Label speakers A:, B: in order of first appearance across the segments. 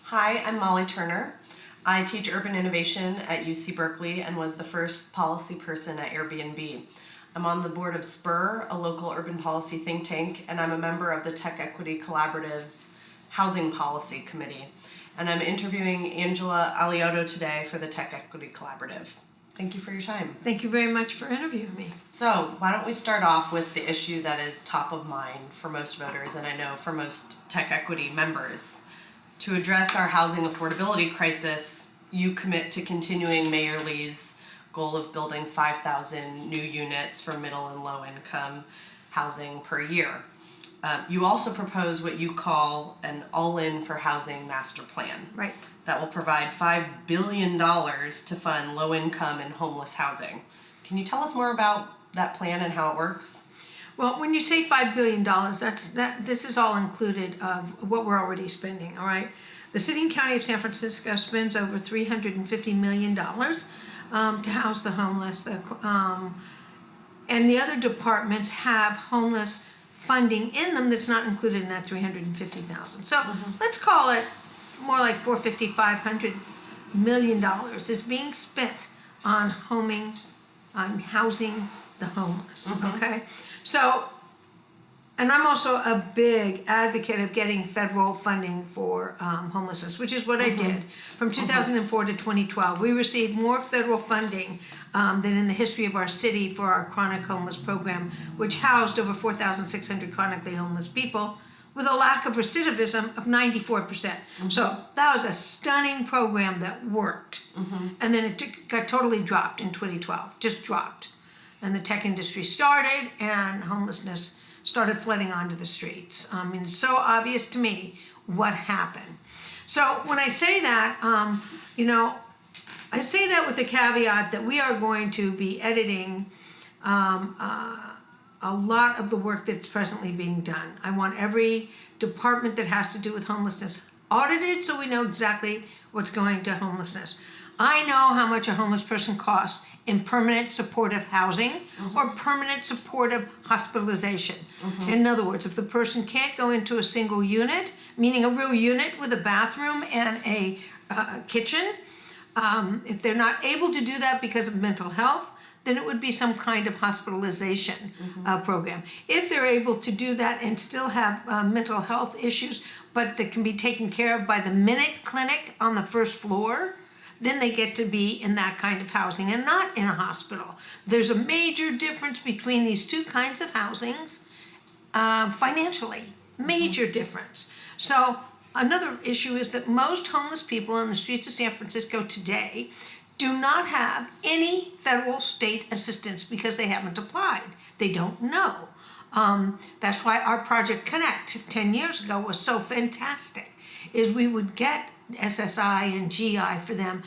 A: Hi, I'm Molly Turner. I teach urban innovation at UC Berkeley and was the first policy person at Airbnb. I'm on the board of SPUR, a local urban policy think tank, and I'm a member of the TechEquity Collaborative's Housing Policy Committee. And I'm interviewing Angelo Alioto today for the TechEquity Collaborative. Thank you for your time.
B: Thank you very much for interviewing me.
A: So why don't we start off with the issue that is top of mind for most voters, and I know for most TechEquity members. To address our housing affordability crisis, you commit to continuing Mayor Lee's goal of building 5,000 new units for middle and low income housing per year. You also propose what you call an all-in for housing master plan.
B: Right.
A: That will provide $5 billion to fund low income and homeless housing. Can you tell us more about that plan and how it works?
B: Well, when you say $5 billion, this is all included of what we're already spending, all right? The city and county of San Francisco spends over $350 million to house the homeless, and the other departments have homeless funding in them that's not included in that $350,000. So let's call it more like $450, $500 million is being spent on housing the homeless, okay? So, and I'm also a big advocate of getting federal funding for homelessness, which is what I did. From 2004 to 2012, we received more federal funding than in the history of our city for our chronic homeless program, which housed over 4,600 chronically homeless people with a lack of recidivism of 94%. So that was a stunning program that worked. And then it got totally dropped in 2012, just dropped. And the tech industry started, and homelessness started flooding onto the streets. I mean, it's so obvious to me what happened. So when I say that, I say that with the caveat that we are going to be editing a lot of the work that's presently being done. I want every department that has to do with homelessness audited so we know exactly what's going to homelessness. I know how much a homeless person costs in permanent supportive housing or permanent supportive hospitalization. In other words, if the person can't go into a single unit, meaning a real unit with a bathroom and a kitchen, if they're not able to do that because of mental health, then it would be some kind of hospitalization program. If they're able to do that and still have mental health issues, but that can be taken care of by the Minute Clinic on the first floor, then they get to be in that kind of housing and not in a hospital. There's a major difference between these two kinds of housings financially, major difference. So another issue is that most homeless people on the streets of San Francisco today do not have any federal state assistance because they haven't applied. They don't know. That's why our Project Connect 10 years ago was so fantastic, is we would get SSI and GI for them.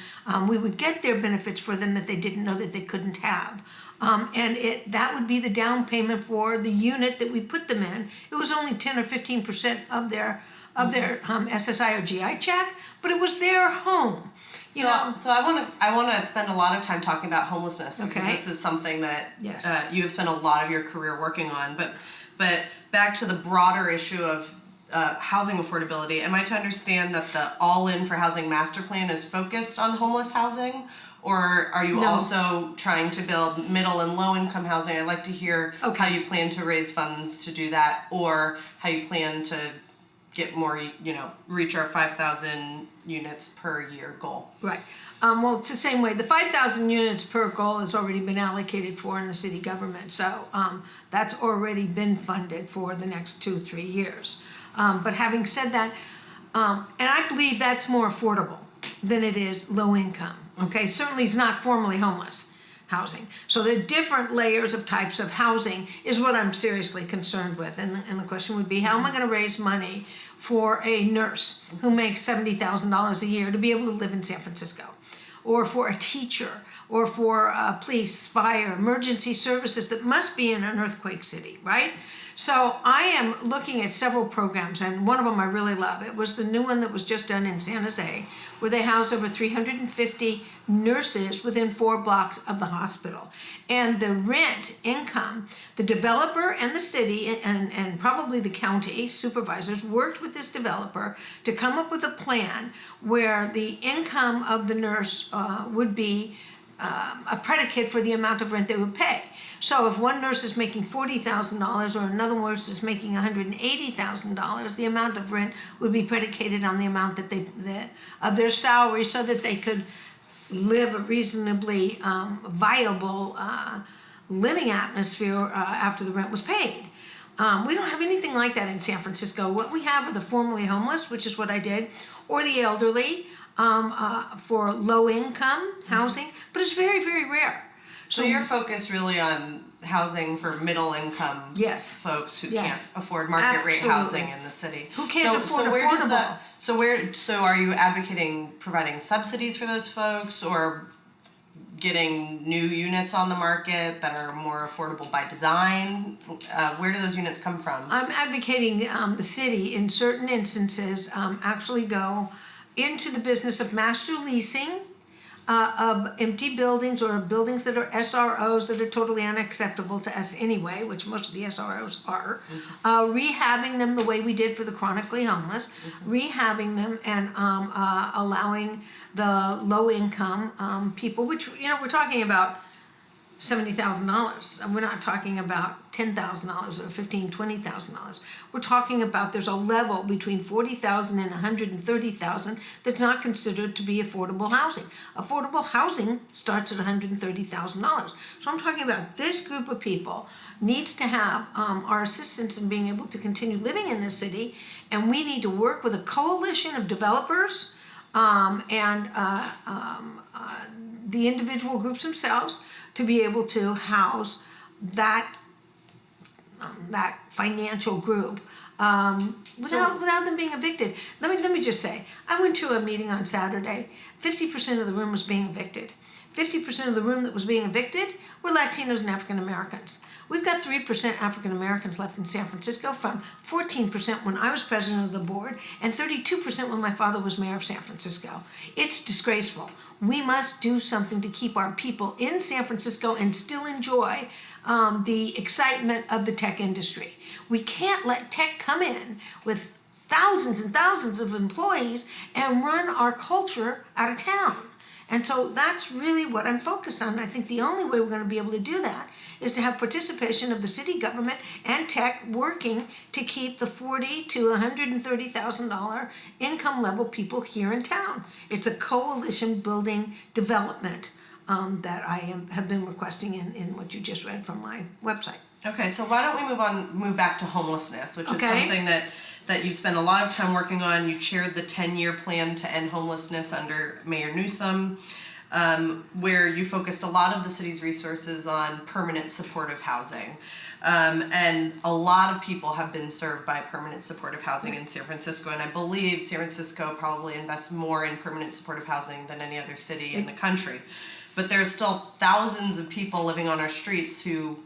B: We would get their benefits for them that they didn't know that they couldn't have. And that would be the down payment for the unit that we put them in. It was only 10 or 15% of their SSI or GI check, but it was their home.
A: So I want to spend a lot of time talking about homelessness because this is something that you have spent a lot of your career working on. But back to the broader issue of housing affordability, am I to understand that the all-in for housing master plan is focused on homeless housing, or are you also trying to build middle and low income housing? I'd like to hear how you plan to raise funds to do that, or how you plan to get more, reach our 5,000 units per year goal.
B: Right. Well, it's the same way. The 5,000 units per goal has already been allocated for in the city government. So that's already been funded for the next 2-3 years. But having said that, and I believe that's more affordable than it is low income. Okay, certainly it's not formally homeless housing. So the different layers of types of housing is what I'm seriously concerned with. And the question would be, how am I going to raise money for a nurse who makes $70,000 a year to be able to live in San Francisco? or for a teacher, or for police, fire, emergency services that must be in an earthquake city, right? So I am looking at several programs, and one of them I really love. It was the new one that was just done in San Jose, where they house over 350 nurses within 4 blocks of the hospital. And the rent income, the developer and the city and probably the county supervisors worked with this developer to come up with a plan where the income of the nurse would be a predicate for the amount of rent they would pay. So if one nurse is making $40,000 or another nurse is making $180,000, the amount of rent would be predicated on the amount of their salary, so that they could live a reasonably viable living atmosphere after the rent was paid. We don't have anything like that in San Francisco. What we have are the formerly homeless, which is what I did, or the elderly for low income housing, but it's very, very rare.
A: So you're focused really on housing for middle income folks who can't afford market rate housing in the city.
B: Who can't afford affordable?
A: So are you advocating providing subsidies for those folks, or getting new units on the market that are more affordable by design? Where do those units come from?
B: I'm advocating the city in certain instances actually go into the business of master leasing of empty buildings, or buildings that are SROs that are totally unacceptable to us anyway, which most of the SROs are, rehabbing them the way we did for the chronically homeless, rehabbing them and allowing the low income people, which, you know, we're talking about $70,000. And we're not talking about $10,000 or $15,000, $20,000. We're talking about there's a level between $40,000 and $130,000 that's not considered to be affordable housing. Affordable housing starts at $130,000. So I'm talking about this group of people needs to have our assistance in being able to continue living in this city, and we need to work with a coalition of developers and the individual groups themselves to be able to house that financial group without them being evicted. Let me just say, I went to a meeting on Saturday. 50% of the room was being evicted. 50% of the room that was being evicted were Latinos and African Americans. We've got 3% African Americans left in San Francisco, from 14% when I was president of the board and 32% when my father was mayor of San Francisco. It's disgraceful. We must do something to keep our people in San Francisco and still enjoy the excitement of the tech industry. We can't let tech come in with thousands and thousands of employees and run our culture out of town. And so that's really what I'm focused on. I think the only way we're going to be able to do that is to have participation of the city government and tech working to keep the $40,000 to $130,000 income level people here in town. It's a coalition building development that I have been requesting in what you just read from my website.
A: Okay, so why don't we move back to homelessness, which is something that you spend a lot of time working on. You chaired the 10-year plan to end homelessness under Mayor Newsom, where you focused a lot of the city's resources on permanent supportive housing. And a lot of people have been served by permanent supportive housing in San Francisco, and I believe San Francisco probably invests more in permanent supportive housing than any other city in the country. But there's still thousands of people living on our streets who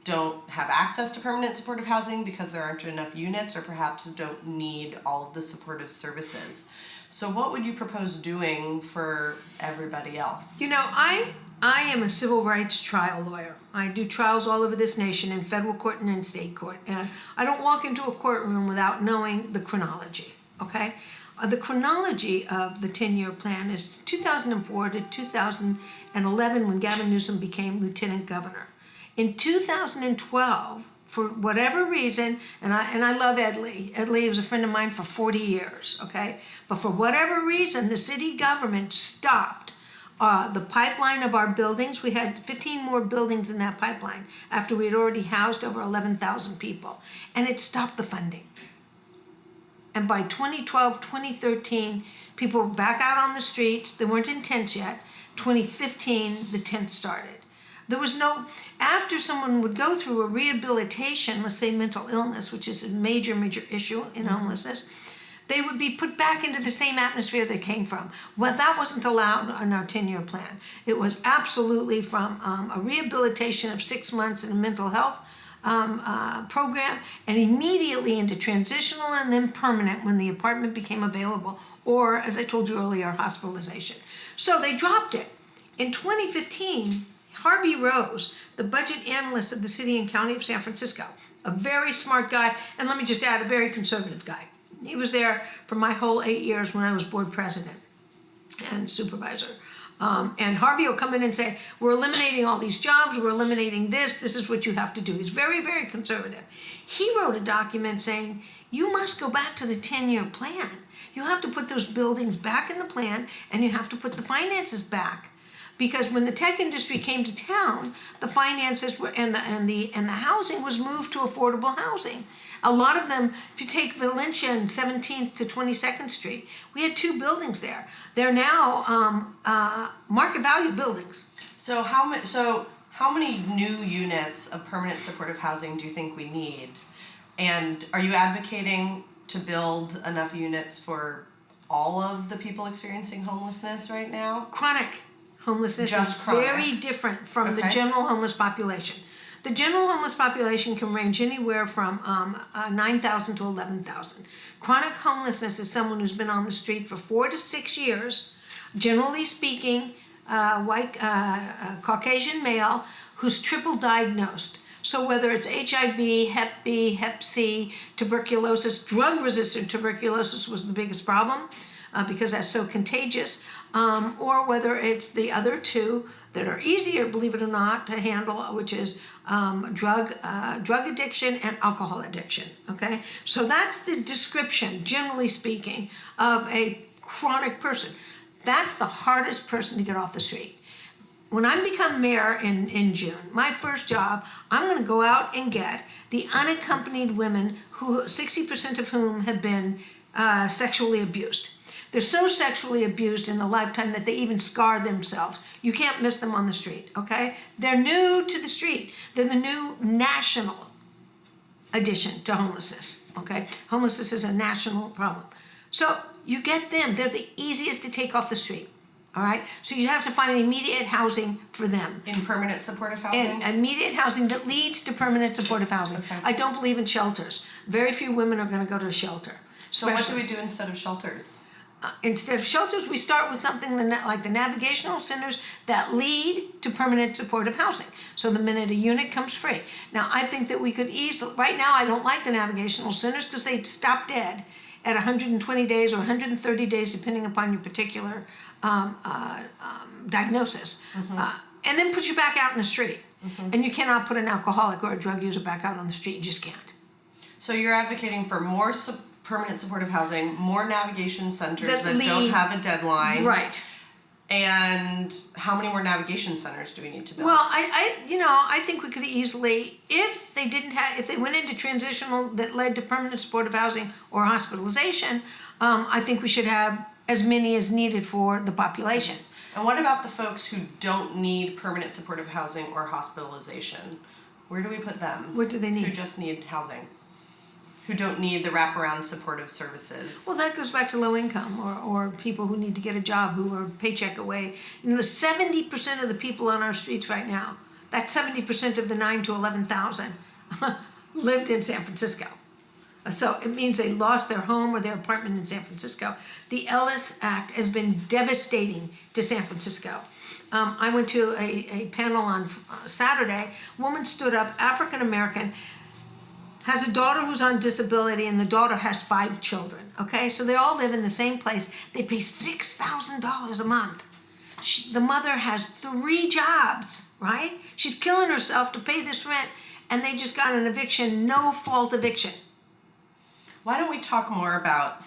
A: don't have access to permanent supportive housing because there aren't enough units, or perhaps don't need all of the supportive services. So what would you propose doing for everybody else?
B: You know, I am a civil rights trial lawyer. I do trials all over this nation, in federal court and in state court. And I don't walk into a courtroom without knowing the chronology, okay? The chronology of the 10-year plan is 2004 to 2011, when Gavin Newsom became lieutenant governor. In 2012, for whatever reason, and I love Ed Lee. Ed Lee was a friend of mine for 40 years, okay? But for whatever reason, the city government stopped the pipeline of our buildings. We had 15 more buildings in that pipeline after we had already housed over 11,000 people. And it stopped the funding. And by 2012, 2013, people were back out on the streets. They weren't in tents yet. 2015, the tents started. There was no, after someone would go through a rehabilitation, let's say mental illness, which is a major, major issue in homelessness, they would be put back into the same atmosphere they came from. Well, that wasn't allowed in our 10-year plan. It was absolutely from a rehabilitation of 6 months in a mental health program, and immediately into transitional and then permanent when the apartment became available, or, as I told you earlier, hospitalization. So they dropped it. In 2015, Harvey Rose, the budget analyst of the city and county of San Francisco, a very smart guy, and let me just add, a very conservative guy. He was there for my whole 8 years when I was board president and supervisor. And Harvey will come in and say, we're eliminating all these jobs, we're eliminating this is what you have to do. He's very, very conservative. He wrote a document saying, you must go back to the 10-year plan. You have to put those buildings back in the plan, and you have to put the finances back. Because when the tech industry came to town, the finances were and the housing was moved to affordable housing. A lot of them, if you take Valencia and 17th to 22nd Street, we had 2 buildings there. They're now market value buildings.
A: So how many new units of permanent supportive housing do you think we need? And are you advocating to build enough units for all of the people experiencing homelessness right now?
B: Chronic homelessness
A: Just
B: is
A: chronic.
B: very different from the general homeless population. The general homeless population can range anywhere from 9,000 to 11,000. Chronic homelessness is someone who's been on the street for 4 to 6 years, generally speaking, white, Caucasian male, who's triple diagnosed. So whether it's HIV, Hep B, Hep C, tuberculosis, drug-resistant tuberculosis was the biggest problem because that's so contagious, or whether it's the other 2 that are easier, believe it or not, to handle, which is drug addiction and alcohol addiction, okay? So that's the description, generally speaking, of a chronic person. That's the hardest person to get off the street. When I become mayor in June, my first job, I'm going to go out and get the unaccompanied women, who 60% of whom have been sexually abused. They're so sexually abused in the lifetime that they even scar themselves. You can't miss them on the street, okay? They're new to the street. They're the new national addition to homelessness, okay? Homelessness is a national problem. So you get them. They're the easiest to take off the street. All right, so you have to find immediate housing for them.
A: In permanent supportive housing?
B: And immediate housing that leads to permanent supportive housing.
A: Okay.
B: I don't believe in shelters. Very few women are going to go to a shelter.
A: So what do we do instead of shelters?
B: Instead of shelters, we start with something like the navigational centers that lead to permanent supportive housing. So the minute a unit comes free. Now, I think that we could easily, right now I don't like the navigational centers because they stop dead at 120 days or 130 days, depending upon your particular diagnosis, and then put you back out in the street. And you cannot put an alcoholic or a drug user back out on the street. You just can't.
A: So you're advocating for more permanent supportive housing, more navigation centers that don't have a deadline.
B: Right.
A: And how many more navigation centers do we need to build?
B: Well, I think we could easily, if they went into transitional that led to permanent supportive housing or hospitalization, I think we should have as many as needed for the population.
A: And what about the folks who don't need permanent supportive housing or hospitalization? Where do we put them?
B: What do they need?
A: Who just need housing? Who don't need the wraparound supportive services?
B: Well, that goes back to low income or people who need to get a job, who are paycheck away. 70% of the people on our streets right now, that's 70% of the 9 to 11,000 lived in San Francisco. So it means they lost their home or their apartment in San Francisco. The Ellis Act has been devastating to San Francisco. I went to a panel on Saturday. A woman stood up, African American, has a daughter who's on disability, and the daughter has 5 children, okay? So they all live in the same place. They pay $6,000 a month. The mother has 3 jobs, right? She's killing herself to pay this rent, and they just got an eviction, no-fault eviction.
A: Why don't we talk more about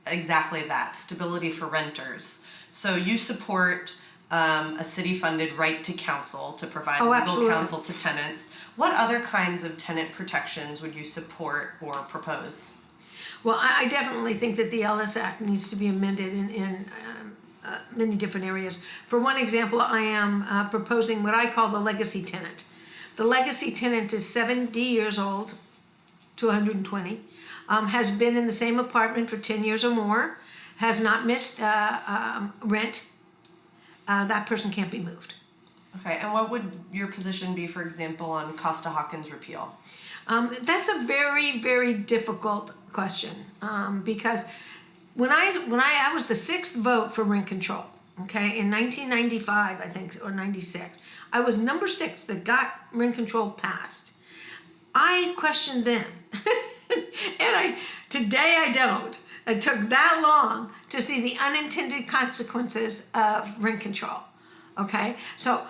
A: exactly that, stability for renters? So you support a city-funded right to counsel to provide legal
B: absolutely.
A: counsel to tenants. What other kinds of tenant protections would you support or propose?
B: Well, I definitely think that the Ellis Act needs to be amended in many different areas. For one example, I am proposing what I call the legacy tenant. The legacy tenant is 70 years old to to 120, has been in the same apartment for 10 years or more, has not missed rent, that person can't be moved.
A: Okay, and what would your position be, for example, on Costa-Hawkins repeal?
B: That's a very, very difficult question, because when I was the 6th vote for rent control, okay, in 1995, I think, or 96, I was number 6 that got rent control passed. I questioned then, and today I don't. It took that long to see the unintended consequences of rent control, okay? So,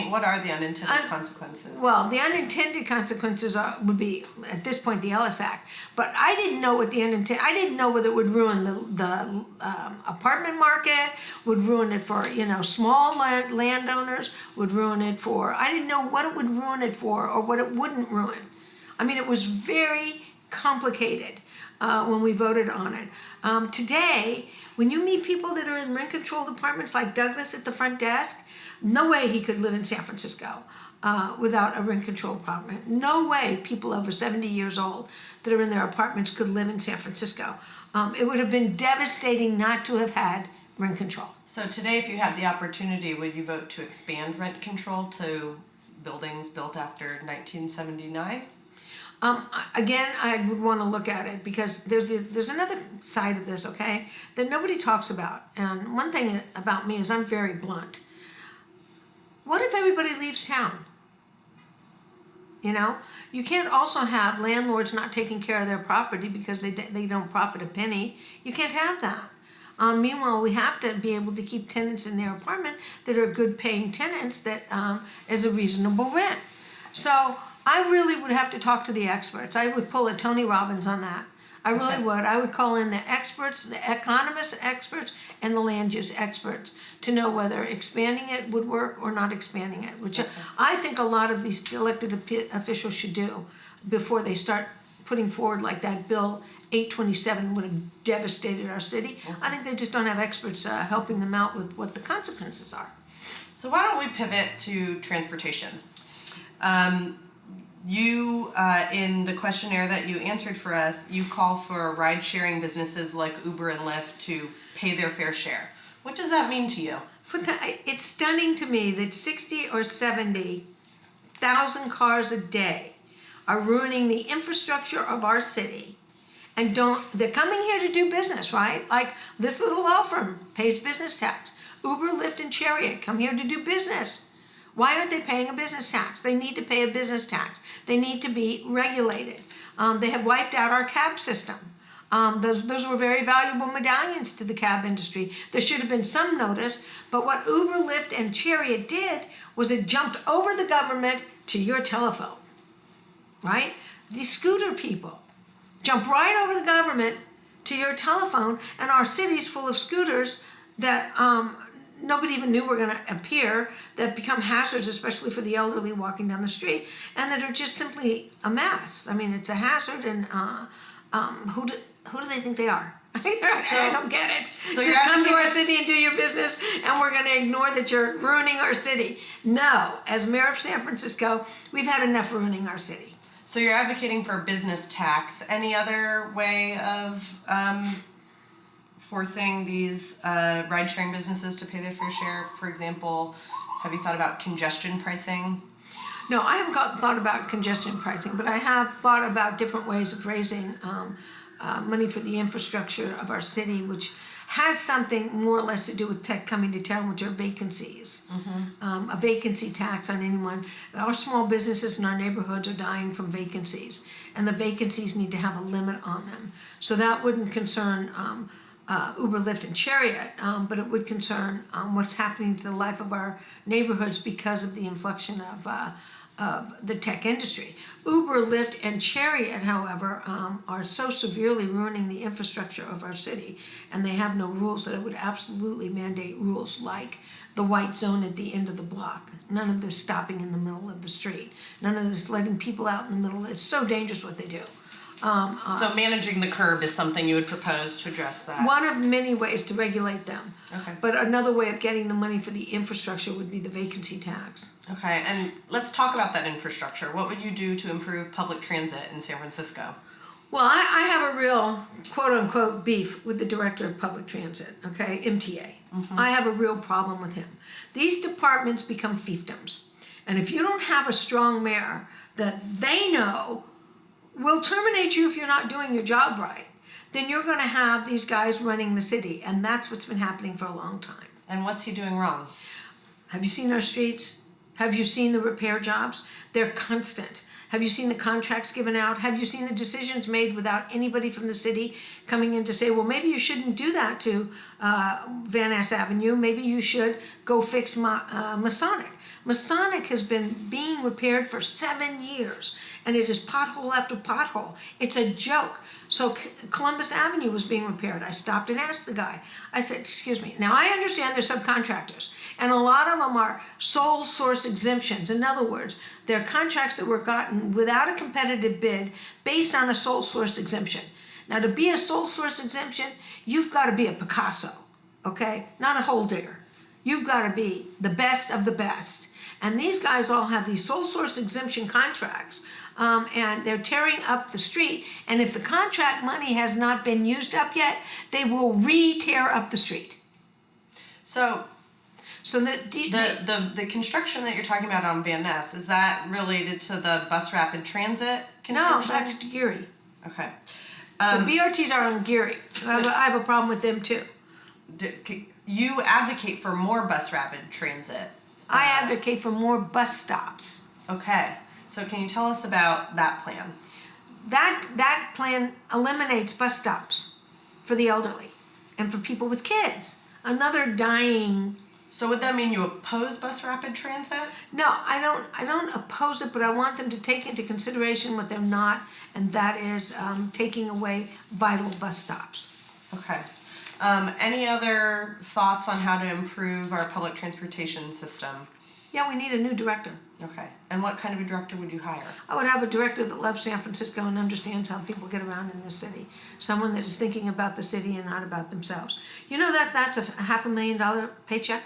A: what are the unintended consequences?
B: Well, the unintended consequences would be, at this point, the Ellis Act. But I didn't know what I didn't know whether it would ruin the apartment market, would ruin it for, small landowners, would ruin it for, I didn't know what it would ruin it for or what it wouldn't ruin. I mean, it was very complicated when we voted on it. Today, when you meet people that are in rent-controlled apartments like Douglas at the front desk, no way he could live in San Francisco without a rent-controlled apartment. No way people over 70 years old that are in their apartments could live in San Francisco. It would have been devastating not to have had rent control.
A: So today, if you had the opportunity, would you vote to expand rent control to buildings built after 1979?
B: Again, I would want to look at it because there's another side of this, okay, that nobody talks about. And one thing about me is I'm very blunt. What if everybody leaves town? You can't also have landlords not taking care of their property because they don't profit a penny. You can't have that. Meanwhile, we have to be able to keep tenants in their apartment that are good paying tenants that is a reasonable rent. So I really would have to talk to the experts. I would pull a Tony Robbins on that. I really would. I would call in the experts, the economist experts, and the land use experts to know whether expanding it would work or not expanding it, which I think a lot of these elected officials should do before they start putting forward like that bill 827 would have devastated our city. I think they just don't have experts helping them out with what the consequences are.
A: So why don't we pivot to transportation? You, in the questionnaire that you answered for us, you call for ride-sharing businesses like Uber and Lyft to pay their fair share. What does that mean to you?
B: It's stunning to me that 60 or 70,000 cars a day are ruining the infrastructure of our city, and they're coming here to do business, right? Like this little law firm pays business tax. Uber, Lyft, and Chariot come here to do business. Why aren't they paying a business tax? They need to pay a business tax. They need to be regulated. They have wiped out our cab system. Those were very valuable medallions to the cab industry. There should have been some notice, but what Uber, Lyft, and Chariot did was it jumped over the government to your telephone, right? These scooter people jump right over the government to your telephone, and our city's full of scooters that nobody even knew were going to appear, that become hazards, especially for the elderly walking down the street, and that are just simply a mess. I mean, it's a hazard, and who do they think they are? I don't get it. So just come to our city and do your business, and we're going to ignore that you're ruining our city. No, as mayor of San Francisco, we've had enough ruining our city.
A: So you're advocating for a business tax. Any other way of forcing these ride-sharing businesses to pay their fair share? For example, have you thought about congestion pricing?
B: No, I haven't thought about congestion pricing, but I have thought about different ways of raising money for the infrastructure of our city, which has something more or less to do with tech coming to town, which are vacancies. Mm-hmm. A vacancy tax on anyone. Our small businesses in our neighborhoods are dying from vacancies, and the vacancies need to have a limit on them. So that wouldn't concern Uber, Lyft, and Chariot, but it would concern what's happening to the life of our neighborhoods because of the inflection of the tech industry. Uber, Lyft, and Chariot, however, are so severely ruining the infrastructure of our city, and they have no rules, that it would absolutely mandate rules like the white zone at the end of the block. None of this stopping in the middle of the street. None of this letting people out in the middle. It's so dangerous what they do.
A: So managing the curb is something you would propose to address that?
B: One of many ways to regulate them.
A: Okay.
B: But another way of getting the money for the infrastructure would be the vacancy tax.
A: Okay, and let's talk about that infrastructure. What would you do to improve public transit in San Francisco?
B: Well, I have a real quote-unquote beef with the director of public transit, okay, MTA. I have a real problem with him. These departments become fiefdoms. And if you don't have a strong mayor that they know will terminate you if you're not doing your job right, then you're going to have these guys running the city. And that's what's been happening for a long time.
A: And what's he doing wrong?
B: Have you seen our streets? Have you seen the repair jobs? They're constant. Have you seen the contracts given out? Have you seen the decisions made without anybody from the city coming in to say, well, maybe you shouldn't do that to Van Ness Avenue. Maybe you should go fix Masonic. Masonic has been being repaired for 7 years, and it is pothole after pothole. It's a joke. So Columbus Avenue was being repaired. I stopped and asked the guy. I said, excuse me. Now, I understand they're subcontractors, and a lot of them are sole source exemptions. In other words, they're contracts that were gotten without a competitive bid based on a sole source exemption. Now, to be a sole source exemption, you've got to be a Picasso, okay? Not a hole digger. You've got to be the best of the best. And these guys all have these sole source exemption contracts, and they're tearing up the street. And if the contract money has not been used up yet, they will re-tear up the street. So
A: the construction that you're talking about on Van Ness, is that related to the bus rapid transit construction?
B: No, that's Geary.
A: Okay.
B: The BRTs are on Geary. I have a problem with them too.
A: You advocate for more bus rapid transit.
B: I advocate for more bus stops.
A: Okay. So can you tell us about that plan?
B: That plan eliminates bus stops for the elderly and for people with kids. Another dying.
A: So would that mean you oppose bus rapid transit?
B: No, I don't oppose it, but I want them to take into consideration what they're not, and that is taking away vital bus stops.
A: Okay. Any other thoughts on how to improve our public transportation system?
B: Yeah, we need a new director.
A: Okay. And what kind of a director would you hire?
B: I would have a director that loves San Francisco and understands how people get around in this city. Someone that is thinking about the city and not about themselves. You know that's a $500,000 paycheck?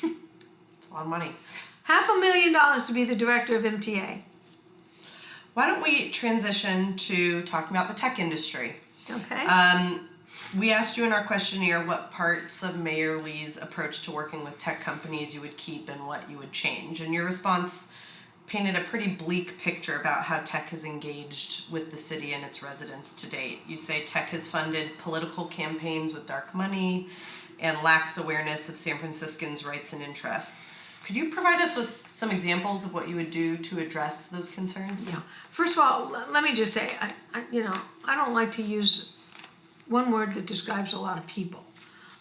A: It's a lot of money.
B: $500,000 to be the director of MTA.
A: Why don't we transition to talking about the tech industry?
B: Okay.
A: We asked you in our questionnaire what parts of Mayor Lee's approach to working with tech companies you would keep and what you would change. And your response painted a pretty bleak picture about how tech has engaged with the city and its residents to date. You say tech has funded political campaigns with dark money and lacks awareness of San Franciscans' rights and interests. Could you provide us with some examples of what you would do to address those concerns?
B: Yeah. First of all, let me just say, I don't like to use one word that describes a lot of people.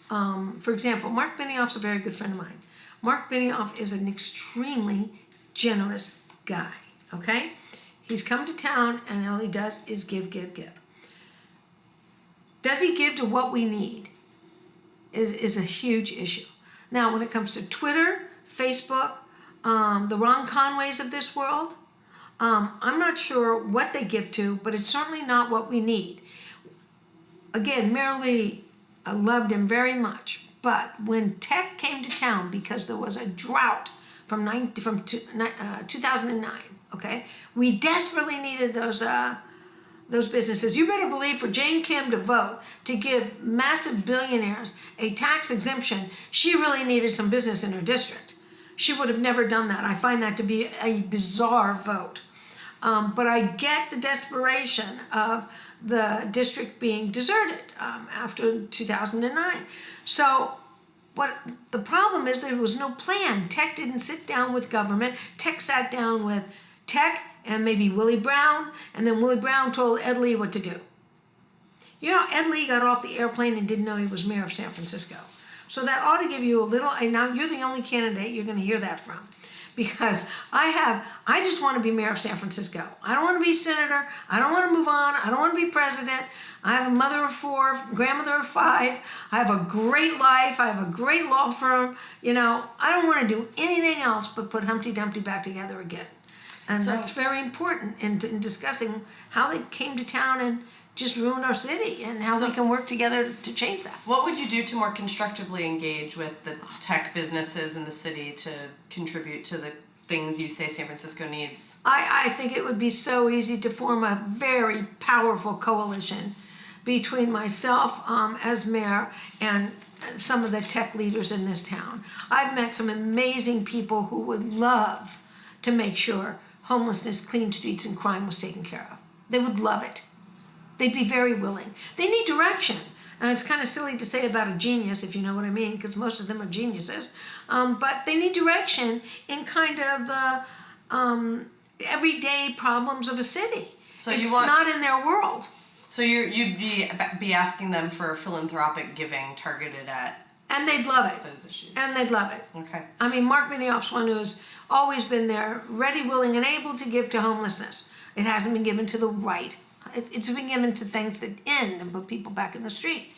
B: For example, Mark Benioff's a very good friend of mine. Mark Benioff is an extremely generous guy, okay? He's come to town and all he does is give. Does he give to what we need is a huge issue. Now, when it comes to Twitter, Facebook, the Ron Conways of this world, I'm not sure what they give to, but it's certainly not what we need. Again, Mayor Lee, I loved him very much, but when tech came to town, because there was a drought from 2009, okay, we desperately needed those businesses. You better believe for Jane Kim to vote to give massive billionaires a tax exemption, she really needed some business in her district. She would have never done that. I find that to be a bizarre vote. But I get the desperation of the district being deserted after 2009. So what the problem is, there was no plan. Tech didn't sit down with government. Tech sat down with Tech and maybe Willie Brown, and then Willie Brown told Ed Lee what to do. You know, Ed Lee got off the airplane and didn't know he was mayor of San Francisco. So that ought to give you a little, and now you're the only candidate you're going to hear that from. Because I just want to be mayor of San Francisco. I don't want to be senator. I don't want to move on. I don't want to be president. I have a mother of 4, grandmother of 5. I have a great life. I have a great law firm. You know, I don't want to do anything else but put Humpty Dumpty back together again. And that's very important in discussing how they came to town and just ruined our city, and how we can work together to change that.
A: What would you do to more constructively engage with the tech businesses in the city to contribute to the things you say San Francisco needs?
B: I think it would be so easy to form a very powerful coalition between myself as mayor and some of the tech leaders in this town. I've met some amazing people who would love to make sure homelessness, clean streets, and crime was taken care of. They would love it. They'd be very willing. They need direction. And it's kind of silly to say about a genius, if you know what I mean, because most of them are geniuses. But they need direction in kind of the everyday problems of a city.
A: So
B: it's not in their world.
A: So you'd be asking them for philanthropic giving targeted at,
B: and they'd love it.
A: Those issues.
B: And they'd love it.
A: Okay.
B: I mean, Mark Minioff's one who's always been there, ready, willing, and able to give to homelessness. It hasn't been given to the right. It's been given to things that end and put people back in the street.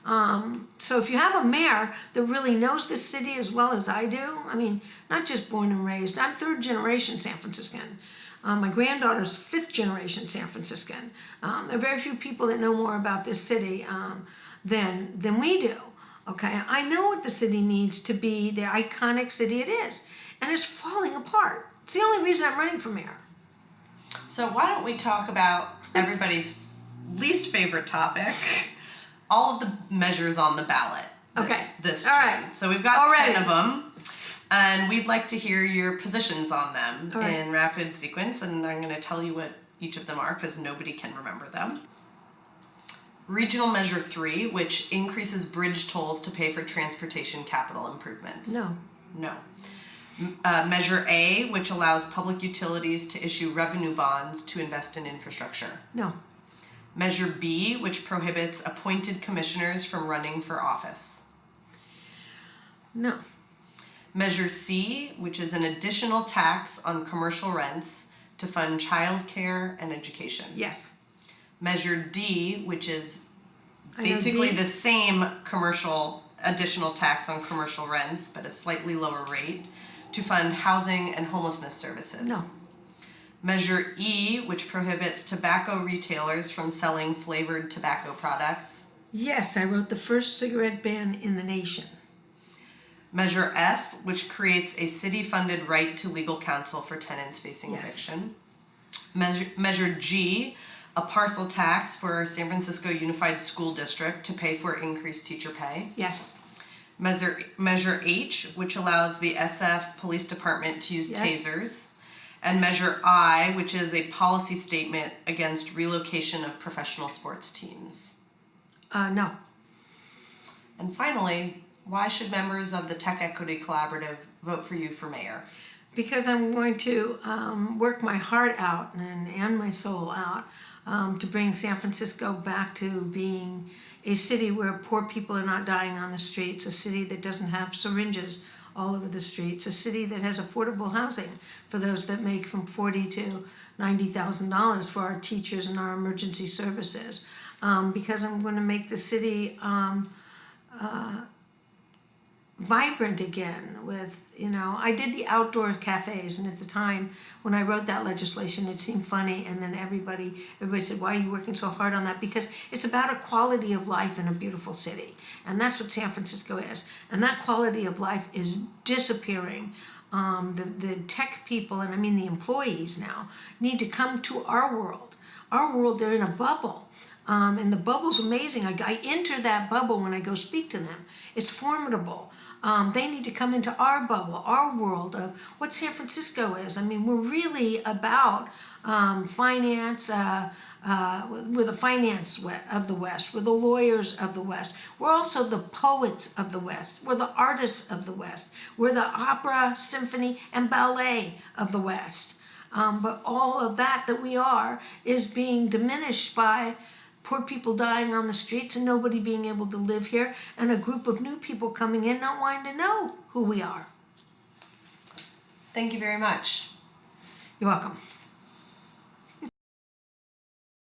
B: So if you have a mayor that really knows this city as well as I do, I mean, not just born and raised, I'm third generation San Franciscan. My granddaughter's fifth generation San Franciscan. There are very few people that know more about this city than we do. Okay, I know what the city needs to be the iconic city it is, and it's falling apart. It's the only reason I'm running for mayor.
A: So why don't we talk about everybody's least favorite topic, all of the measures on the ballot this
B: All right.
A: So we've got 10 of them, and we'd like to hear your positions on them in rapid sequence, and I'm going to tell you what each of them are because nobody can remember them. Regional Measure 3, which increases bridge tolls to pay for transportation capital improvements.
B: No.
A: Measure A, which allows public utilities to issue revenue bonds to invest in infrastructure.
B: No.
A: Measure B, which prohibits appointed commissioners from running for office.
B: No.
A: Measure C, which is an additional tax on commercial rents to fund childcare and education.
B: Yes.
A: Measure D, which is basically the same additional tax on commercial rents, but a slightly lower rate, to fund housing and homelessness services.
B: No.
A: Measure E, which prohibits tobacco retailers from selling flavored tobacco products.
B: Yes, I wrote the first cigarette ban in the nation.
A: Measure F, which creates a city-funded right to legal counsel for tenants facing eviction. Measure G, a parcel tax for San Francisco Unified School District to pay for increased teacher pay.
B: Yes.
A: Measure H, which allows the SF Police Department to use tasers. And Measure I, which is a policy statement against relocation of professional sports teams.
B: No.
A: And finally, why should members of the TechEquity Collaborative vote for you for mayor?
B: Because I'm going to work my heart out and my soul out to bring San Francisco back to being a city where poor people are not dying on the streets, a city that doesn't have syringes all over the streets, a city that has affordable housing for those that make from $40,000 to $90,000 for our teachers and our emergency services. Because I'm going to make the city vibrant again with, I did the outdoor cafes, and at the time when I wrote that legislation it seemed funny, and then everybody said, why are you working so hard on that? Because it's about a quality of life in a beautiful city, and that's what San Francisco is, and that quality of life is disappearing. The tech people, and I mean the employees now, need to come to our world. Our world, they're in a bubble. And the bubble's amazing. I enter that bubble when I go speak to them. It's formidable. They need to come into our bubble, our world of what San Francisco is. I mean, we're really about finance. We're the finance of the West. We're the lawyers of the West. We're also the poets of the West. We're the artists of the West. We're the opera, symphony, and ballet of the West. But all of that we are is being diminished by poor people dying on the streets and nobody being able to live here, and a group of new people coming in not wanting to know who we are.
A: Thank you very much.
B: You're welcome.